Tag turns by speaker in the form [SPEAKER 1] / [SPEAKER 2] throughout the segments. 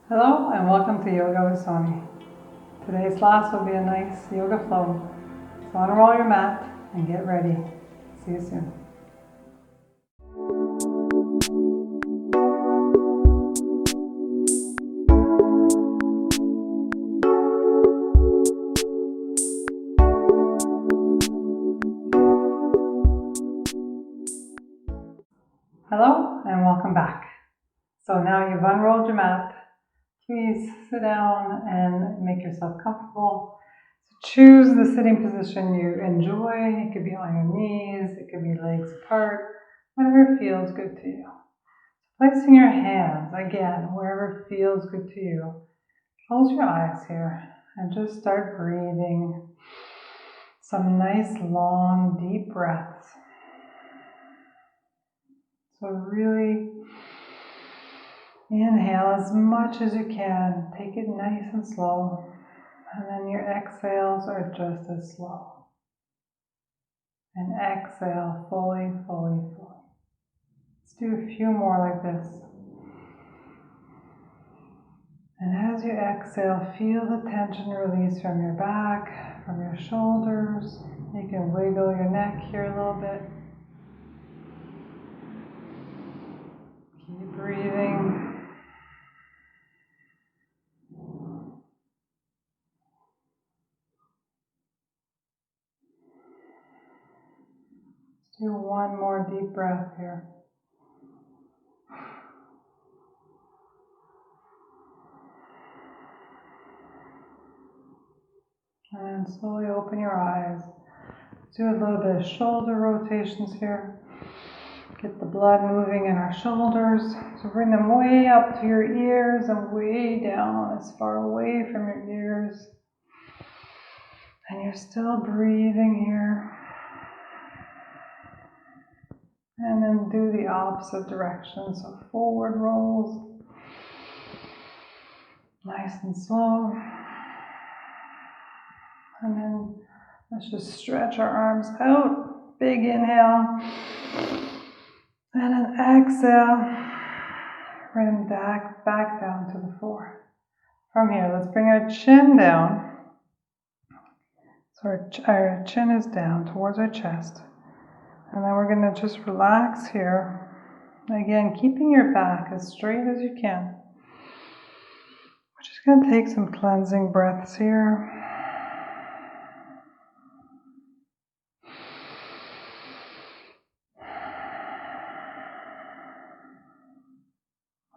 [SPEAKER 1] Hello and welcome to Yoga with Sony. Today's class will be a nice yoga flow. So unroll your mat and get ready. See you soon. Hello and welcome back. So now you've unrolled your mat. Please sit down and make yourself comfortable. So choose the sitting position you enjoy. It could be on your knees, it could be legs apart, whatever feels good to you. Placing your hands, again, wherever feels good to you. Close your eyes here and just start breathing some nice, long, deep breaths. So really inhale as much as you can. Take it nice and slow. And then your exhales are just as slow. And exhale fully, fully, fully. Let's do a few more like this. And as you exhale, feel the tension release from your back, from your shoulders. You can wiggle your neck here a little bit. Keep breathing. Let's do one more deep breath here. And slowly open your eyes. Do a little bit of shoulder rotations here. Get the blood moving in our shoulders. So bring them way up to your ears and way down as far away from your ears. And you're still breathing here. And then do the opposite direction. So forward rolls. Nice and slow. And then let's just stretch our arms out. Big inhale. And an exhale. Bring them back down to the floor. From here, let's bring our chin down. So our chin is down towards our chest. And then we're going to just relax here. Again, keeping your back as straight as you can. We're just going to take some cleansing breaths here.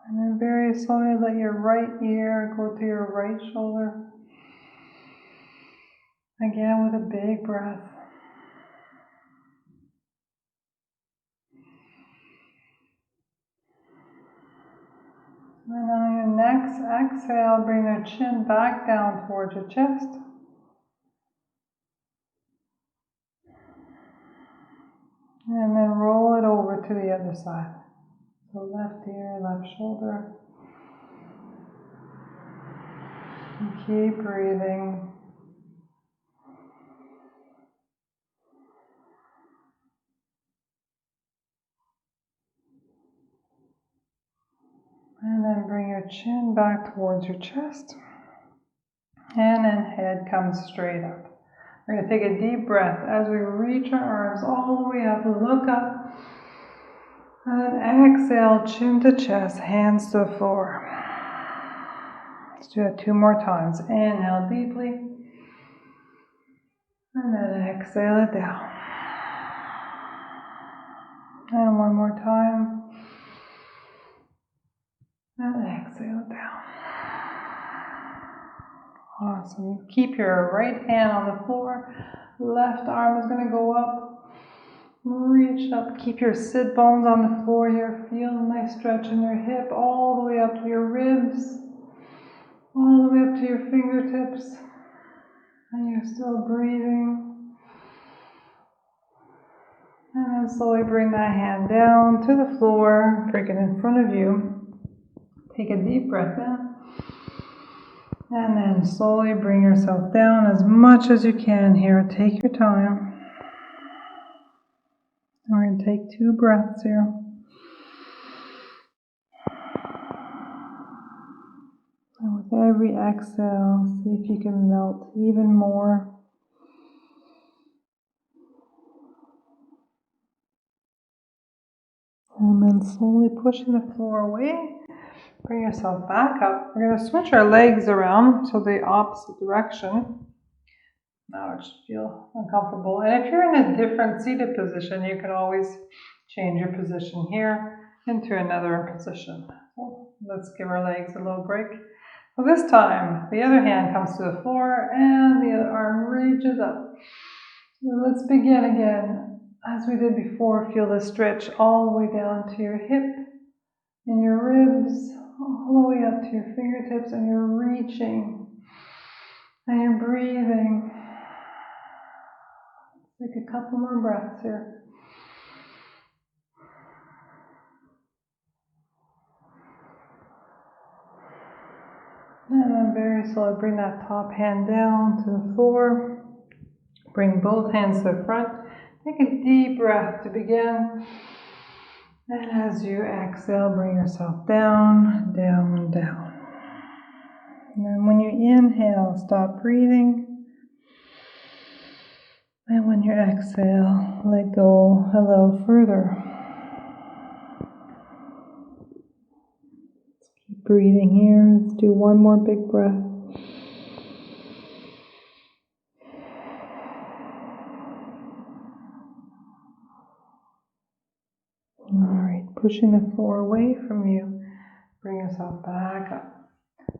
[SPEAKER 1] And then very slowly let your right ear go to your right shoulder. Again with a big breath. And on your next exhale, bring your chin back down towards your chest. And then roll it over to the other side. So left ear, left shoulder. And keep breathing. And then bring your chin back towards your chest. And then head comes straight up. We're going to take a deep breath as we reach our arms all the way up. Look up. And then exhale, chin to chest, hands to the floor. Let's do that 2 more times. Inhale deeply. And then exhale it down. And 1 more time. And exhale it down. Awesome. Keep your right hand on the floor. Left arm is going to go up. Reach up. Keep your sit bones on the floor here. Feel a nice stretch in your hip all the way up to your ribs. All the way up to your fingertips. And you're still breathing. And then slowly bring that hand down to the floor. Bring it in front of you. Take a deep breath in. And then slowly bring yourself down as much as you can here. Take your time. We're going to take 2 breaths here. every exhale, see if you can melt even more. And then slowly pushing the floor away, bring yourself back up. We're going to switch our legs around to the opposite direction. Now it should feel uncomfortable. And if you're in a different seated position, you can always change your position here into another position. So let's give our legs a little break. So this time, the other hand comes to the floor and the other arm reaches up. So let's begin again. As we did before, feel the stretch all the way down to your hip and your ribs, all the way up to your fingertips, and you're reaching and you're breathing. Take a couple more breaths here. And then very slowly bring that top hand down to the floor. Bring both hands to the front. Take a deep breath to begin. And as you exhale, bring yourself down, down, down. And then when you inhale, stop breathing. And when you exhale, let go a little further. Keep breathing here. Let's do one more big breath. Alright, pushing the floor away from you. Bring yourself back up.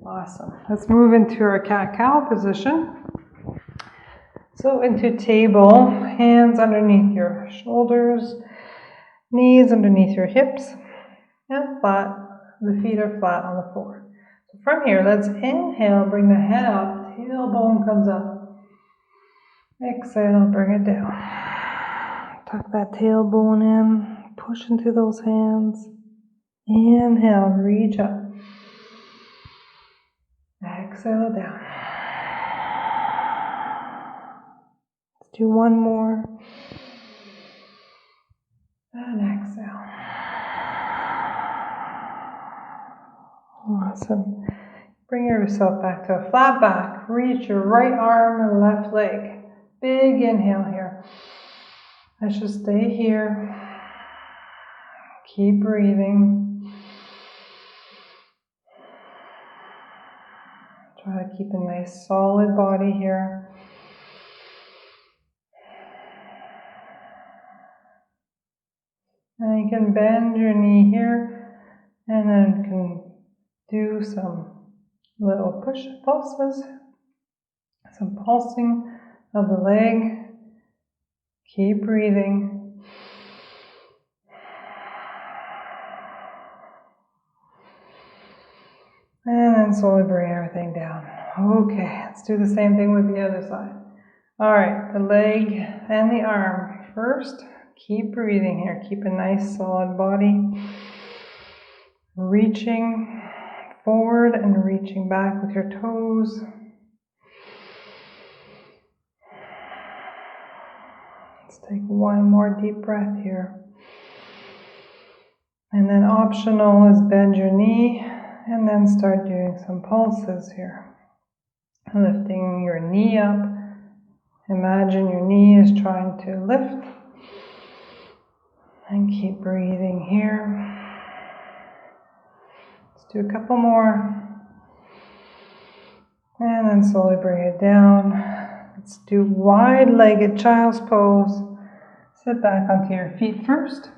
[SPEAKER 1] Awesome. Let's move into our cat-cow position. So into table, hands underneath your shoulders, knees underneath your hips, and flat. The feet are flat on the floor. So from here, let's inhale, bring the head up, tailbone comes up. Exhale, bring it down. Tuck that tailbone in. Push into those hands. Inhale, reach up. Exhale down. Let's do one more. And exhale. Awesome. Bring yourself back to a flat back. Reach your right arm and left leg. Big inhale here. Let's just stay here. Keep breathing. Try to keep a nice solid body here. And you can bend your knee here, and then you can do some little push pulses, some pulsing of the leg. Keep breathing. And then slowly bring everything down. Okay, let's do the same thing with the other side. Alright, the leg and the arm first. Keep breathing here. Keep a nice solid body. Reaching forward and reaching back with your toes. Let's take one more deep breath here. And then optional is bend your knee. And then start doing some pulses here. Lifting your knee up. Imagine your knee is trying to lift. And keep breathing here. Let's do a couple more. And then slowly bring it down. Let's do wide-legged child's pose. Sit back onto your feet first.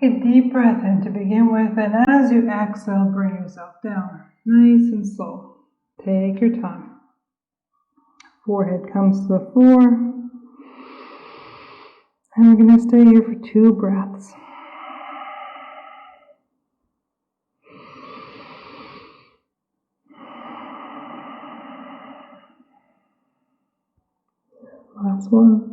[SPEAKER 1] Take a deep breath in to begin with, and as you exhale, bring yourself down. Nice and slow. Take your time. Forehead comes to the floor. And we're going to stay here for 2 breaths. Last one.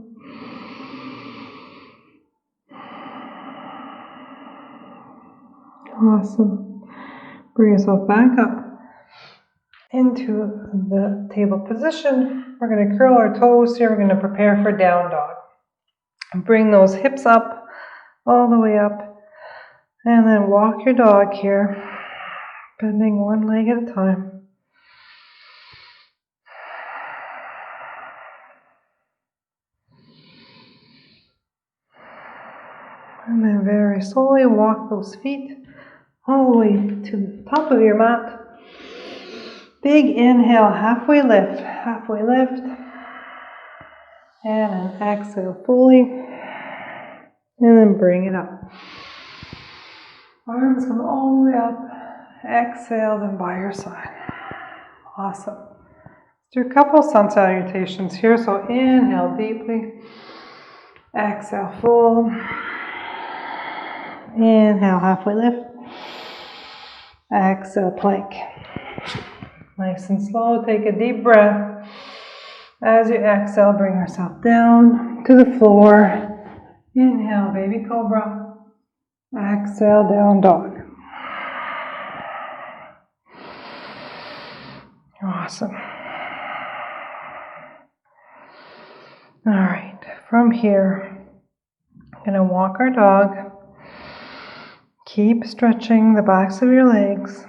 [SPEAKER 1] Awesome. Bring yourself back up into the table position. We're going to curl our toes here. We're going to prepare for down dog. Bring those hips up, all the way up. And then walk your dog here. bending one leg at a time. And then very slowly walk those feet all the way to the top of your mat. Big inhale, halfway lift, and an exhale fully, and then bring it up. Arms come all the way up, exhale, then by your side. Awesome. Let's do a couple sun salutations here. So inhale deeply, exhale full, inhale halfway lift, exhale plank. Nice and slow, take a deep breath. As you exhale, bring yourself down to the floor. Inhale, baby cobra. Exhale, down dog. Awesome. All right, from here, I'm going to walk our dog. Keep stretching the backs of your legs.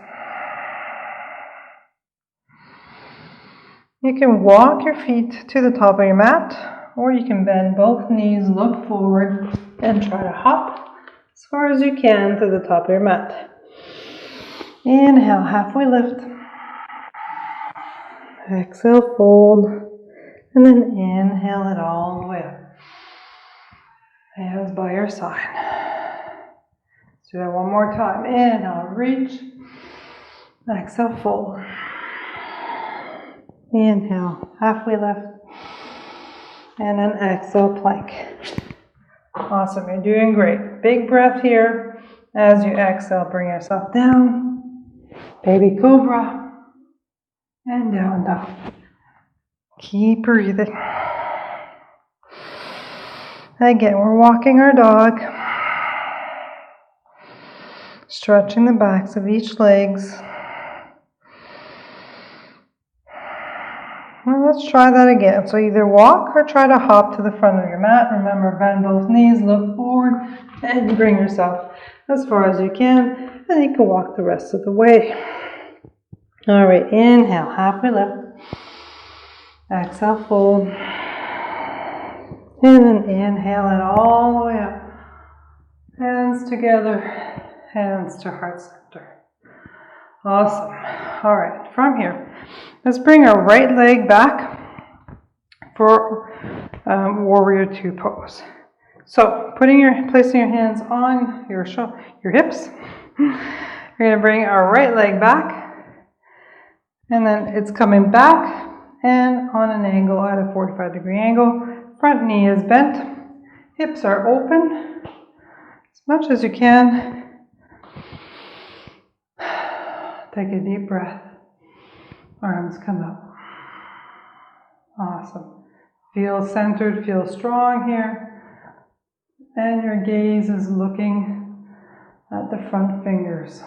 [SPEAKER 1] You can walk your feet to the top of your mat, or you can bend both knees, look forward, and try to hop as far as you can to the top of your mat. Inhale, halfway lift. Exhale, fold. And then inhale it all the way up. Hands by your side. Let's do that one more time. Inhale, reach. Exhale, fold. Inhale, halfway lift. And then exhale, plank. Awesome, you're doing great. Big breath here. As you exhale, bring yourself down. Baby cobra. And down dog. Keep breathing. Again, we're walking our dog. Stretching the backs of each legs. Well, let's try that again. So either walk or try to hop to the front of your mat. Remember, bend both knees, look forward, and bring yourself as far as you can. And you can walk the rest of the way. All right, inhale, halfway lift. Exhale, fold. And then inhale it all the way up. Hands together, hands to heart center. Awesome. All right, from here, let's bring our right leg back for warrior two pose. So, placing your hands on your hips, we're going to bring our right leg back, and then it's coming back and on an angle at a 45-degree angle. Front knee is bent, hips are open as much as you can. Take a deep breath. Arms come up. Awesome. Feel centered, feel strong here. And your gaze is looking at the front fingers.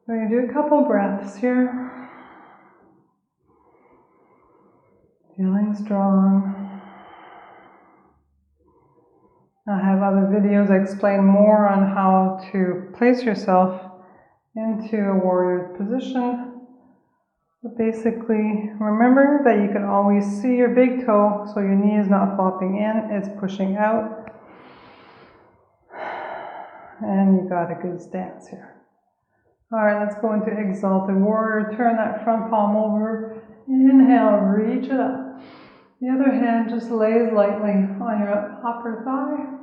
[SPEAKER 1] We're going to do a couple breaths here. Feeling strong. I have other videos that explain more on how to place yourself into a warrior position. But basically, remember that you can always see your big toe, so your knee is not flopping in, it's pushing out. And you got a good stance here. Alright, let's go into exalted warrior. Turn that front palm over. Inhale, reach it up. The other hand just lays lightly on your upper thigh.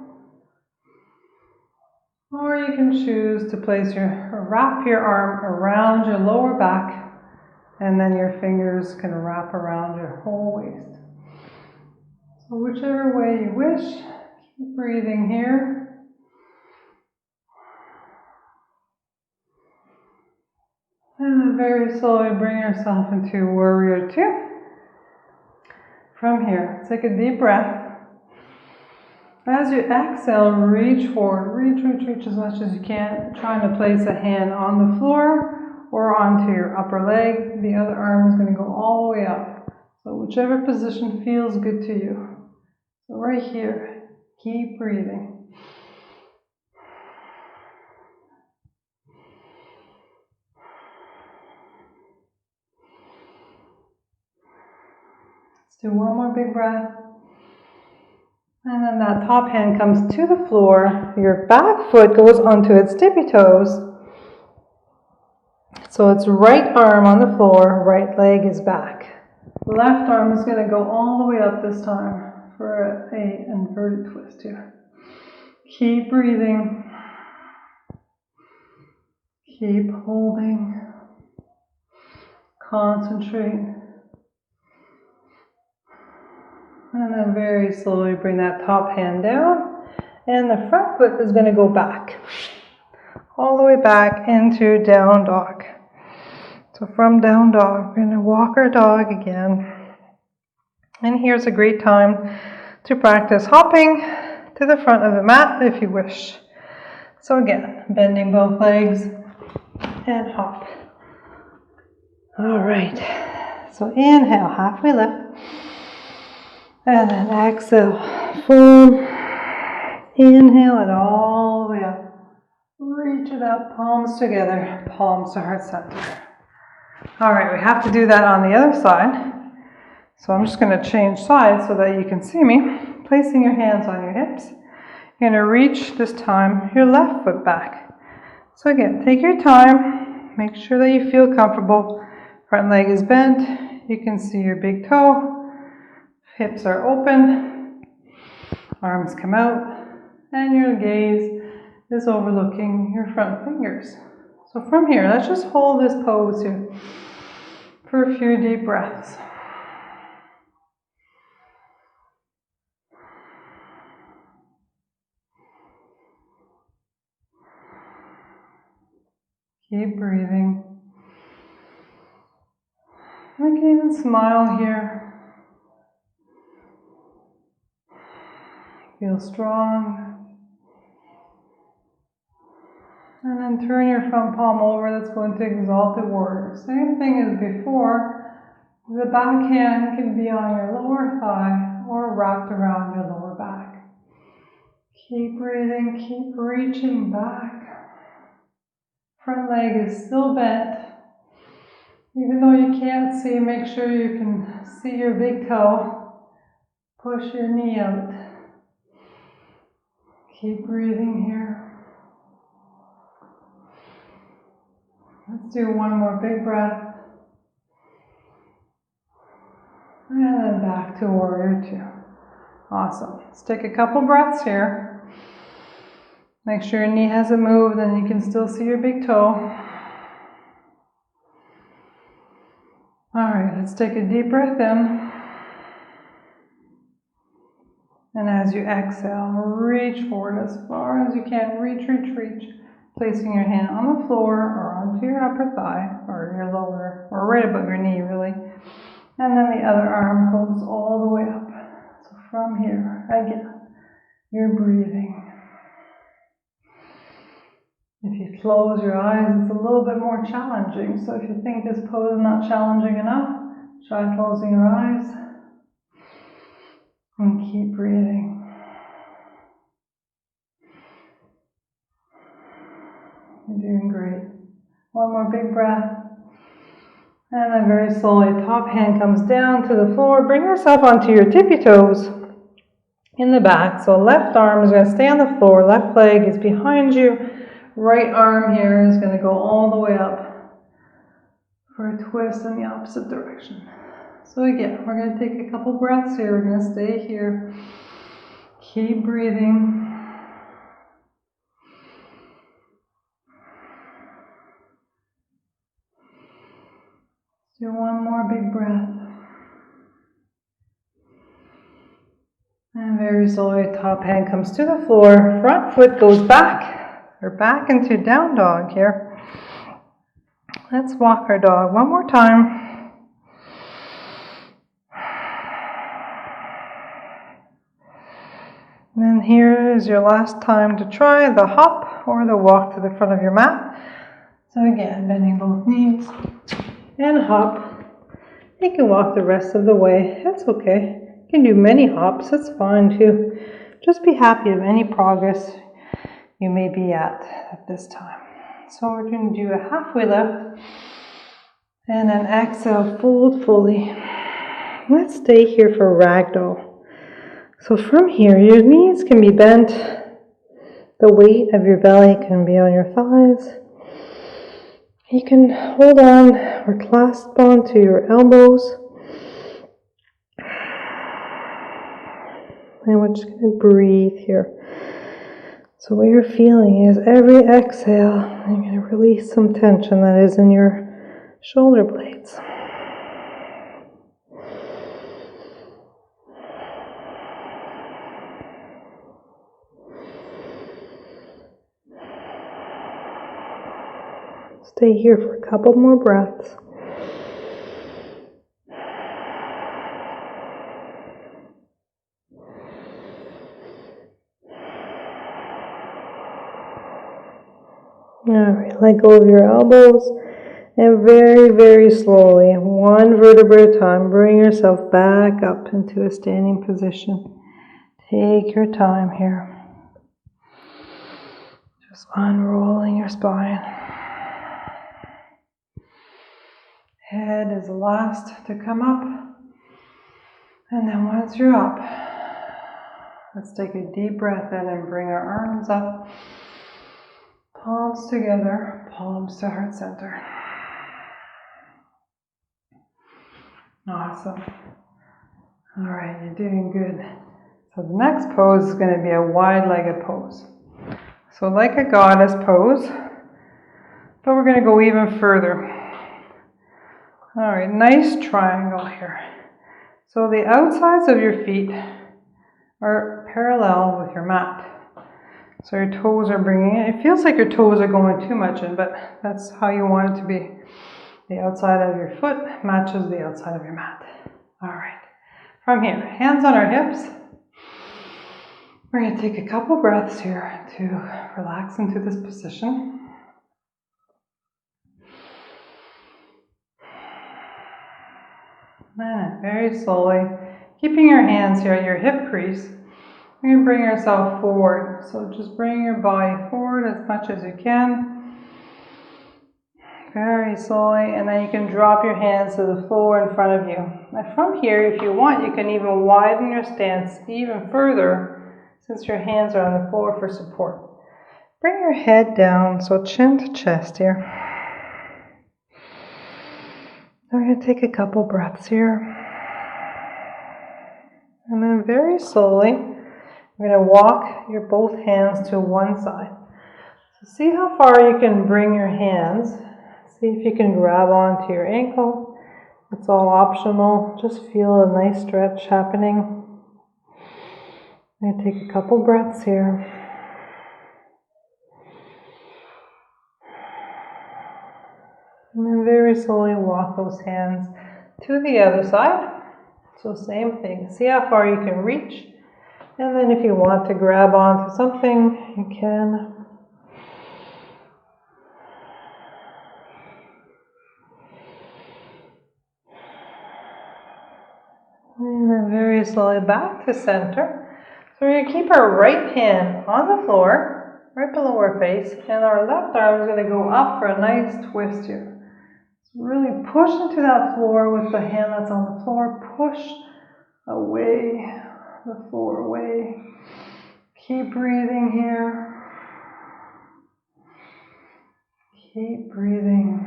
[SPEAKER 1] Or you can choose to wrap your arm around your lower back, and then your fingers can wrap around your whole waist. So whichever way you wish, keep breathing here. And then very slowly bring yourself into warrior two. From here, take a deep breath. As you exhale, reach forward. Reach as much as you can. Trying to place a hand on the floor or onto your upper leg. The other arm is going to go all the way up. So whichever position feels good to you. So right here, keep breathing. Let's do one more big breath. And then that top hand comes to the floor. Your back foot goes onto its tippy toes. So it's right arm on the floor, right leg is back. Left arm is going to go all the way up this time for an inverted twist here. Keep breathing. Keep holding. Concentrate. And then very slowly bring that top hand down. And the front foot is going to go back. All the way back into down dog. So from down dog, we're going to walk our dog again. And here's a great time to practice hopping to the front of the mat if you wish. So again, bending both legs and hop. All right. So inhale, halfway lift. And then exhale, full. Inhale it all the way up. Reach it up, palms together, palms to heart center. All right, we have to do that on the other side. So I'm just going to change sides so that you can see me. Placing your hands on your hips. You're going to reach, this time, your left foot back. So again, take your time. Make sure that you feel comfortable. Front leg is bent. You can see your big toe. Hips are open, arms come out, and your gaze is overlooking your front fingers. So from here, let's just hold this pose here for a few deep breaths. Keep breathing. You can even smile here. Feel strong. And then turn your front palm over. That's going to exalted warrior. Same thing as before. The back hand can be on your lower thigh or wrapped around your lower back. Keep breathing. Keep reaching back. Front leg is still bent. Even though you can't see, make sure you can see your big toe. Push your knee out. Keep breathing here. Let's do one more big breath. And then back to warrior two. Awesome. Let's take a couple breaths here. Make sure your knee hasn't moved and you can still see your big toe. Alright, let's take a deep breath in. And as you exhale, reach forward as far as you can. Reach, reach, reach. Placing your hand on the floor or onto your upper thigh or your lower, or right above your knee really. And then the other arm goes all the way up. So from here, again, you're breathing. If you close your eyes, it's a little bit more challenging. So if you think this pose is not challenging enough, try closing your eyes. And keep breathing. You're doing great. One more big breath. And then very slowly, top hand comes down to the floor. Bring yourself onto your tippy toes in the back. So left arm is going to stay on the floor. Left leg is behind you. Right arm here is going to go all the way up for a twist in the opposite direction. So again, we're going to take a couple breaths here. We're going to stay here. Keep breathing. Do one more big breath. And very slowly, top hand comes to the floor. Front foot goes back. We're back into down dog here. Let's walk our dog one more time. And then here is your last time to try the hop or the walk to the front of your mat. So again, bending both knees and hop. You can walk the rest of the way. That's okay. You can do many hops. That's fine too. Just be happy of any progress you may be at this time. So we're going to do a halfway lift. And then exhale, fold fully. let's stay here for ragdoll. So from here, your knees can be bent. The weight of your belly can be on your thighs. You can hold on or clasp onto your elbows. And we're just going to breathe here. So what you're feeling is every exhale, you're going to release some tension that is in your shoulder blades. Stay here for a couple more breaths. Alright, let go of your elbows and very, very slowly, one vertebra at a time, bring yourself back up into a standing position. Take your time here. Just unrolling your spine. Head is the last to come up. And then once you're up, let's take a deep breath in and bring our arms up. Palms together, palms to heart center. Awesome. All right, you're doing good. So the next pose is going to be a wide-legged pose. So like a goddess pose, but we're going to go even further. All right, nice triangle here. So the outsides of your feet are parallel with your mat. So your toes are bringing it. It feels like your toes are going too much in, but that's how you want it to be. The outside of your foot matches the outside of your mat. All right. From here, hands on our hips. We're going to take a couple breaths here to relax into this position. And very slowly, keeping your hands here at your hip crease, we're going to bring yourself forward. So just bring your body forward as much as you can. Very slowly, and then you can drop your hands to the floor in front of you. And from here, if you want, you can even widen your stance even further since your hands are on the floor for support. Bring your head down, so chin to chest here. We're going to take a couple breaths here. And then very slowly, you're going to walk your both hands to one side. So see how far you can bring your hands. See if you can grab onto your ankle. It's all optional. Just feel a nice stretch happening. I'm going to take a couple breaths here. And then very slowly walk those hands to the other side. So same thing. See how far you can reach. And then if you want to grab onto something, you can. And then very slowly back to center. So we're going to keep our right hand on the floor, right below our face, and our left arm is going to go up for a nice twist here. So really push into that floor with the hand that's on the floor. Push away, the floor away. Keep breathing here. Keep breathing.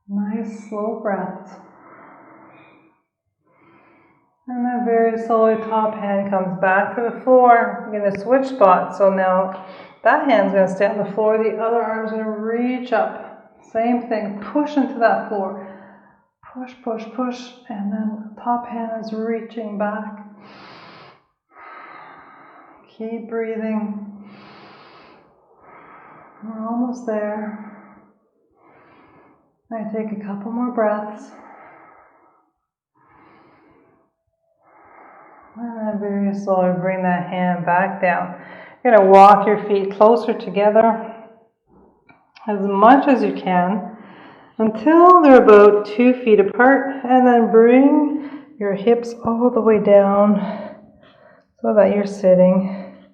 [SPEAKER 1] Nice slow breaths. And then very slowly, top hand comes back to the floor. You're going to switch spots. So now that hand's going to stay on the floor. The other arm's going to reach up. Same thing. Push into that floor. Push, push, push. And then top hand is reaching back. Keep breathing. We're almost there. I take a couple more breaths. And then very slowly bring that hand back down. You're going to walk your feet closer together as much as you can until they're about 2 feet apart, and then bring your hips all the way down so that you're sitting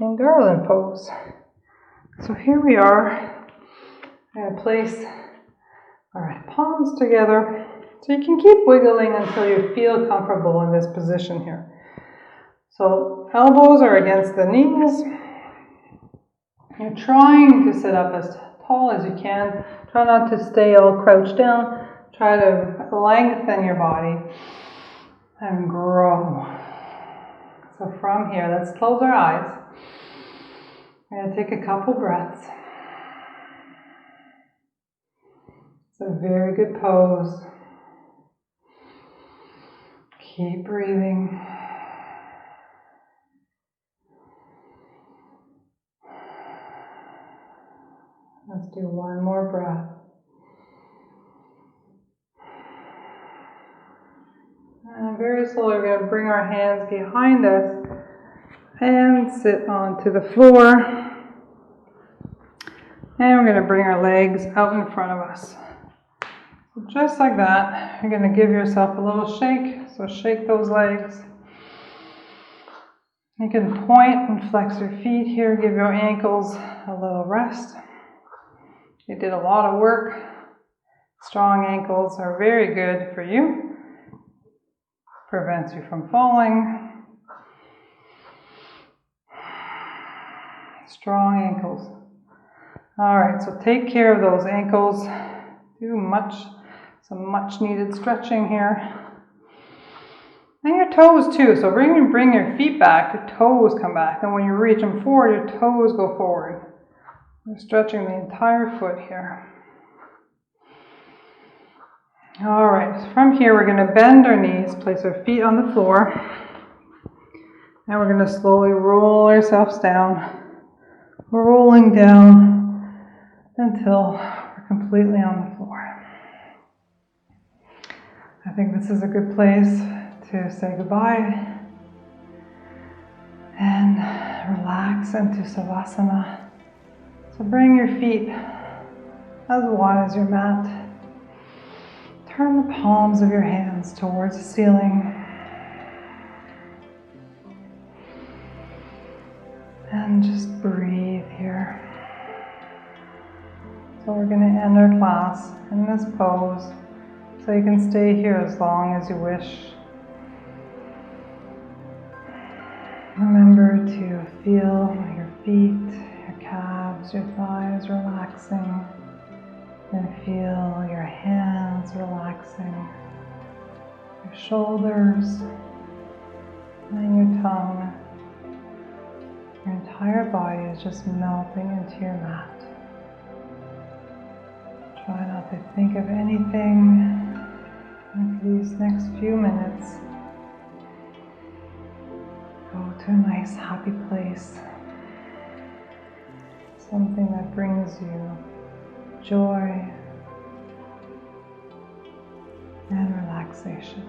[SPEAKER 1] in garland pose. So here we are. I'm going to place our palms together. So you can keep wiggling until you feel comfortable in this position here. So elbows are against the knees. You're trying to sit up as tall as you can. Try not to stay all crouched down. Try to lengthen your body and grow. So from here, let's close our eyes. We're going to take a couple breaths. It's a very good pose. Keep breathing. Let's do one more breath. And very slowly, we're going to bring our hands behind us and sit onto the floor. And we're going to bring our legs out in front of us. So just like that, you're going to give yourself a little shake. So shake those legs. You can point and flex your feet here. Give your ankles a little rest. You did a lot of work. Strong ankles are very good for you. Prevents you from falling. Strong ankles. Alright, so take care of those ankles. Do some much needed stretching here. And your toes too. So when you bring your feet back, your toes come back. And when you reach them forward, your toes go forward. We're stretching the entire foot here. Alright, from here we're going to bend our knees, place our feet on the floor. And we're going to slowly roll ourselves down. We're rolling down until we're completely on the floor. I think this is a good place to say goodbye and relax into Savasana. So bring your feet as wide as your mat. Turn the palms of your hands towards the ceiling. And just breathe here. So we're going to end our class in this pose. So you can stay here as long as you wish. Remember to feel your feet, your calves, your thighs relaxing. And feel your hands relaxing. Your shoulders and your tongue. Your entire body is just melting into your mat. Try not to think of anything for these next few minutes. Go to a nice happy place. Something that brings you joy and relaxation.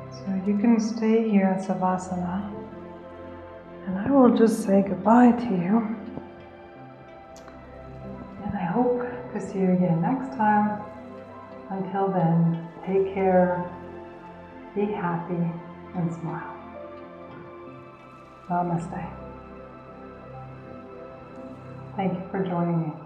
[SPEAKER 1] So you can stay here in Savasana, and I will just say goodbye to you. And I hope to see you again next time. Until then, take care, be happy, and smile. Namaste. Thank you for joining me.